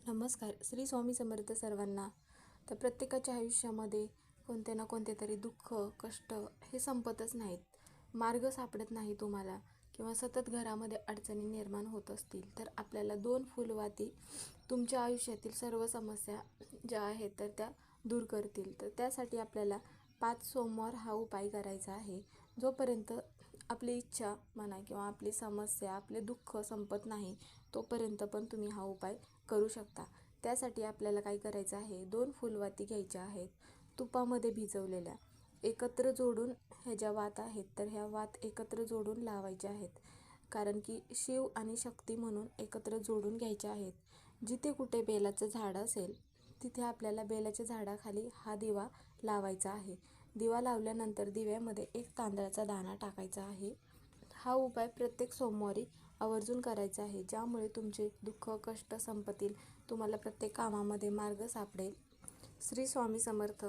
नमस्कार. श्री स्वामी समर्थ सर्वांना. तर प्रत्येकाच्या आयुष्यामध्ये कोणते ना कोणते तरी दुःख, कष्ट हे संपतच नाहीत. मार्ग सापडत नाही तुम्हाला किंवा सतत घरामध्ये अडचणी निर्माण होत असतील, तर आपल्याला 2 फुलवाती तुमच्या आयुष्यातील सर्व समस्या ज्या आहेत तर त्या दूर करतील. तर त्यासाठी आपल्याला 5 सोमवार हा उपाय करायचा आहे. जोपर्यंत आपली इच्छा म्हणा किंवा आपली समस्या, आपले दुःख संपत नाही, तोपर्यंत पण तुम्ही हा उपाय करू शकता. त्यासाठी आपल्याला काय करायचं आहे, 2 फुलवाती घ्यायच्या आहेत, तुपामध्ये भिजवलेल्या. एकत्र जोडून ह्या ज्या वात आहेत, तर ह्या वात एकत्र जोडून लावायच्या आहेत. कारण की शिव आणि शक्ती म्हणून एकत्र जोडून घ्यायच्या आहेत. जिथे कुठे बेलाचं झाड असेल, तिथे आपल्याला बेलाच्या झाडाखाली हा दिवा लावायचा आहे. दिवा लावल्यानंतर दिव्यामध्ये 1 तांदळाचा दाणा टाकायचा आहे. हा उपाय प्रत्येक सोमवारी आवर्जून करायचा आहे, ज्यामुळे तुमचे दुःख, कष्ट संपतील. तुम्हाला प्रत्येक कामामध्ये मार्ग सापडेल. श्री स्वामी समर्थ.